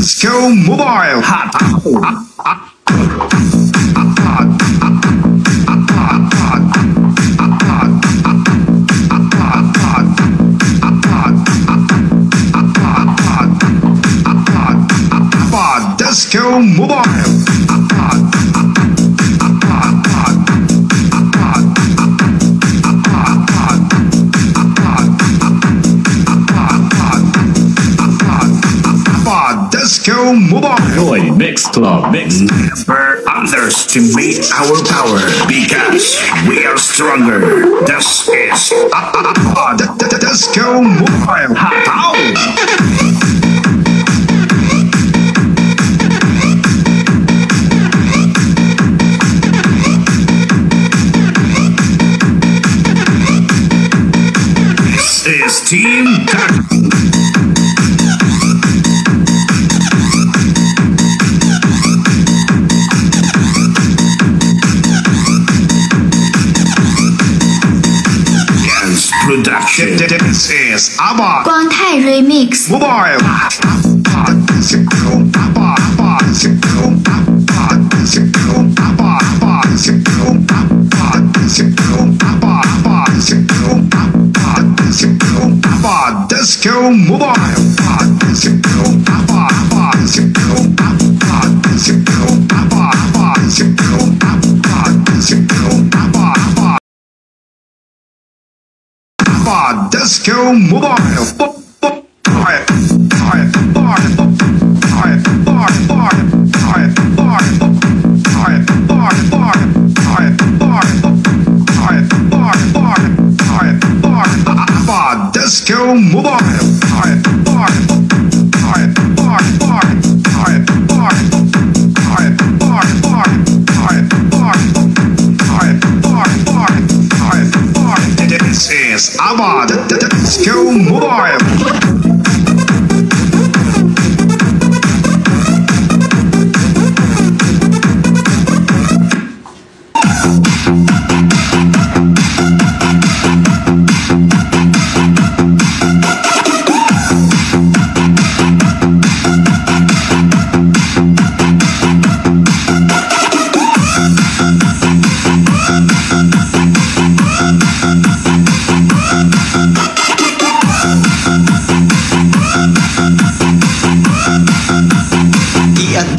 Disco Mobile. Disco Mobile. Disco Mobile. Joy Mix Club Mix. Never underestimate our power because we are stronger. This is Disco Mobile. This is Team Tac. Production. This is ABBA 光泰 Remix Mobile. Disco Mobile. Disco Mobile. Disco Mobile. This is ABBA Disco Mobile.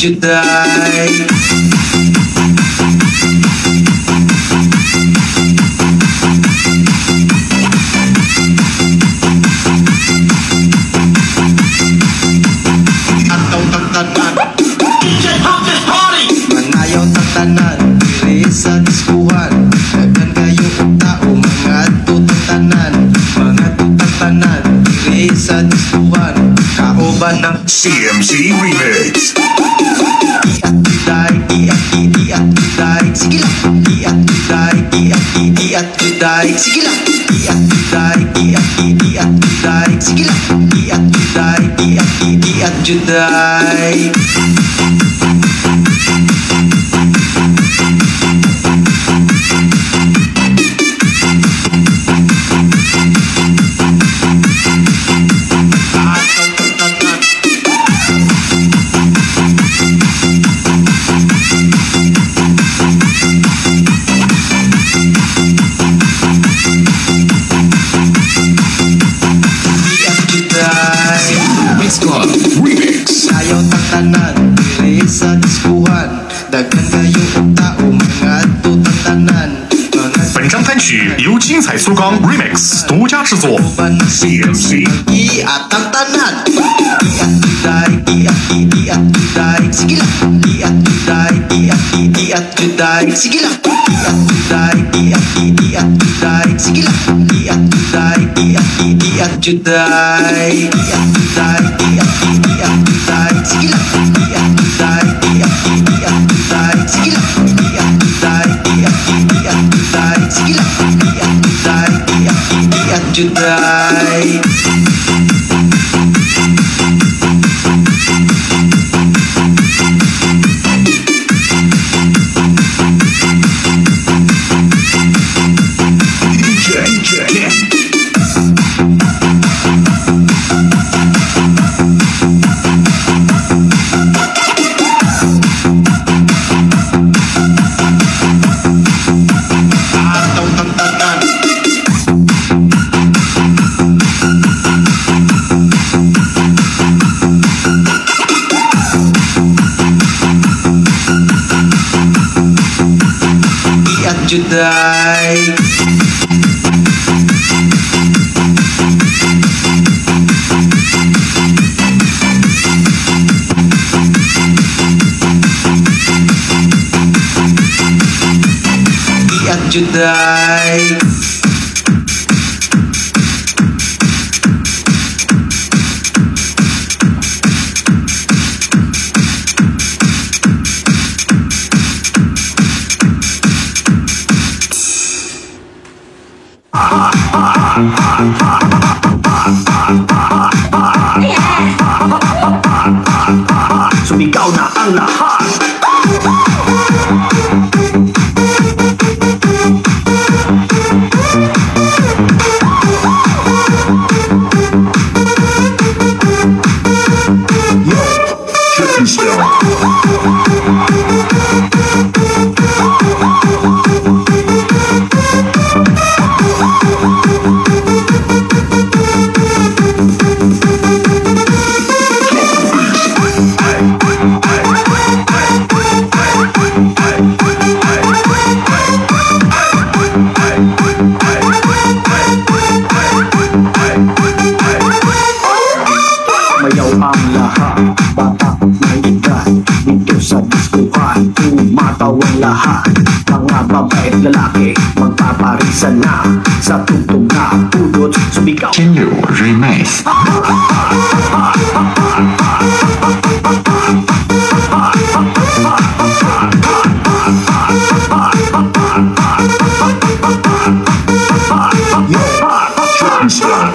Judai atau tatanan menayo tatanan diri sadiskuhan dan kayu tau mengatu tatanan diri sadiskuhan kauban ng CMC Remix. Judai Mix Club Remix. Ayaw tatanan diri sa diskuhan dagan kayo tao mengatu tatanan 本张单曲由精彩苏刚 Remix 独家制作。 CMC. Iya tatanan sige lang sige lang Judai Judai Juday. Iat Juday. Sumigaw na ang lahat. Chicken style. Mayaw ang lahat, bata may edad. Dito sa diskuhan, umataw ang lahat. Mga babae at lalaki, magpaparisan na. Sa tugtog na pulot, sumigaw. 金柳 Remix。 Chicken style.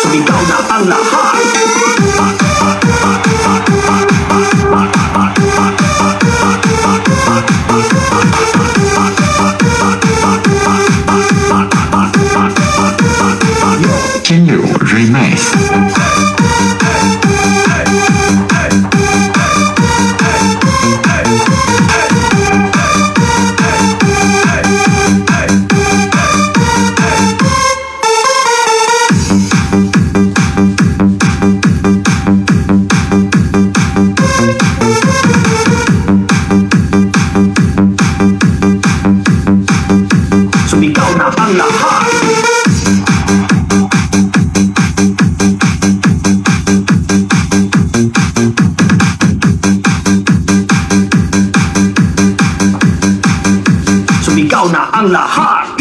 Sumigaw na ang lahat.金柳 Remix。 Sumigaw na ang lahat. Sumigaw na ang lahat.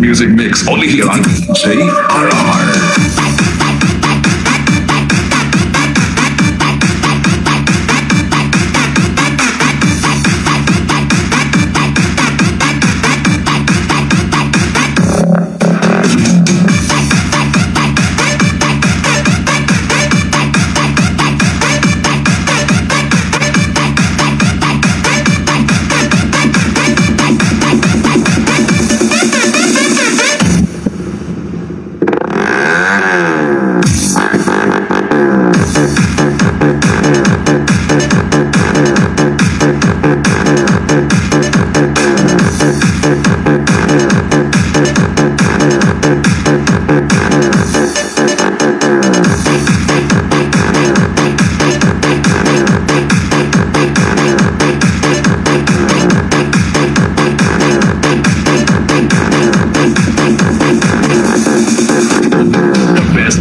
Music mix only here on JRR.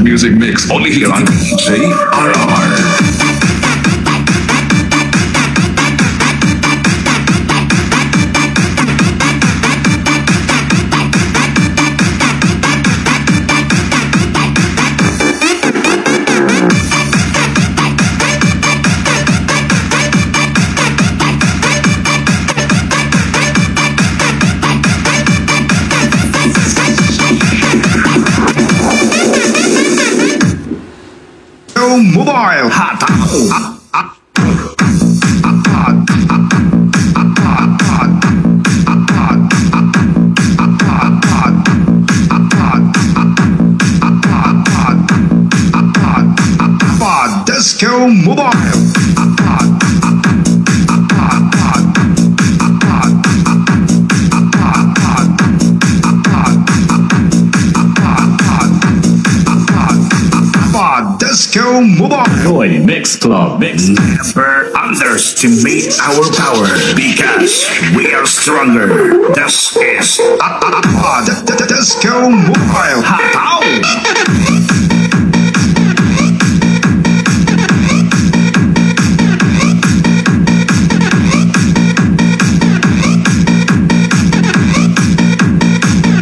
Music mix only here on JRR. Mobile hot Disco Mobile. Disco Mobile. Roy Mix Club Mix. Never underestimate our power because we are stronger. This is Disco Mobile.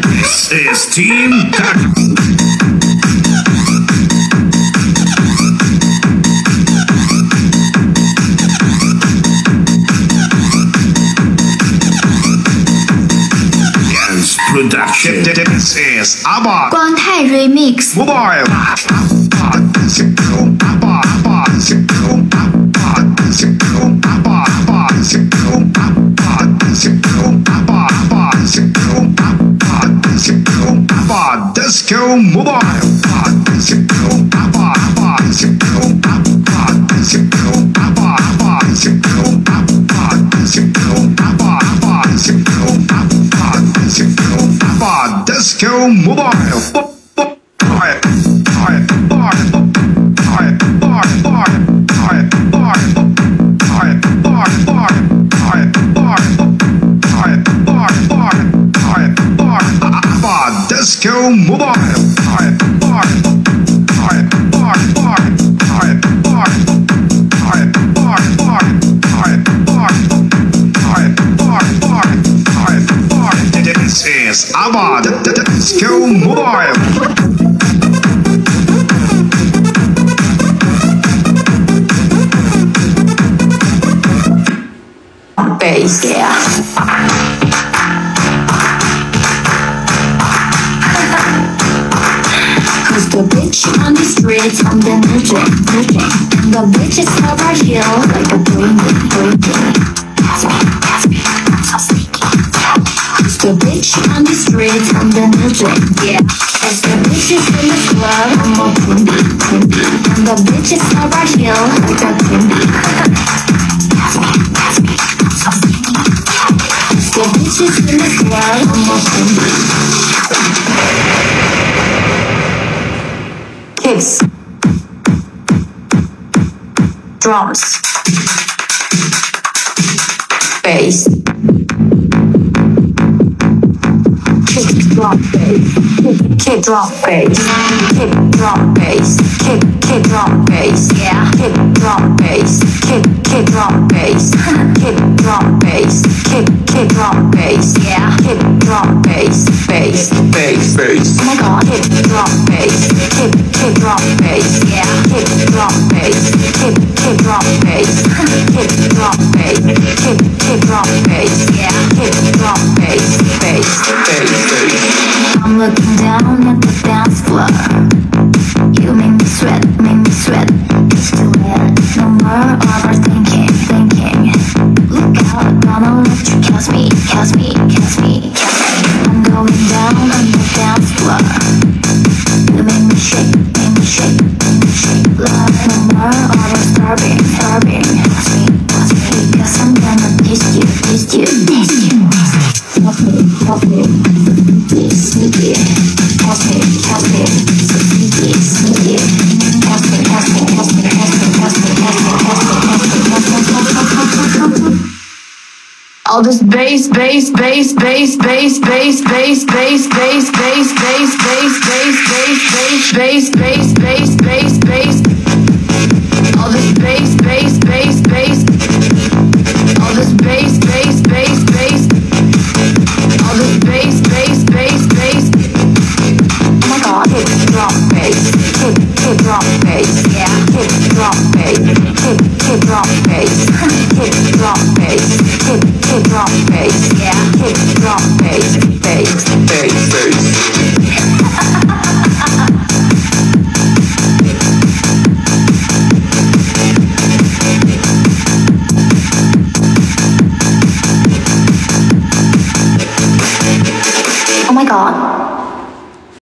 This is Team Taco. Production. This is ABBA 光泰 Remix Mobile. Disco Mobile. Disco Mobile. Disco Mobile. This is ABBA Disco Mobile. Cause the bitch bitch on the streets, I'm the new drink. And the bitches love our heel like a breathing. Pass me, I'm so sneaky. The bitch on the streets, I'm the new drink, yeah. As the bitches in the club, I'm a quimby. And the bitches love our heel like a quimby. Pass me, I'm so sneaky. As the bitches in the club, I'm a quimby. Kids, drums, bass, kick drum bass, kick drum bass, kick drum bass, kick drum bass, yeah, kick drum bass, kick drum bass, kick drum bass, kick drum bass, yeah, kick drum bass, bass. Oh my god, kick drum bass, kick drum bass, yeah, kick drum bass, kick drum bass, kick drum bass, kick drum bass, yeah, kick drum bass, bass. I'm looking down at the dance floor. You make me sweat, it's too late. No more overthinking, Look out, gonna let you catch me. I'm going down on the dance floor. You make me shake, love. No more overstarving, Catch me, because I'm gonna taste you. Help me, sneaky. Catch me, so sneaky. Catch me. All this bass. All this bass. All this bass. All this bass. Oh my god, kick drum bass, kick drum bass, yeah, kick drum bass, kick drum bass, kick drum bass, kick drum bass, yeah, kick drum bass, bass. Oh my god.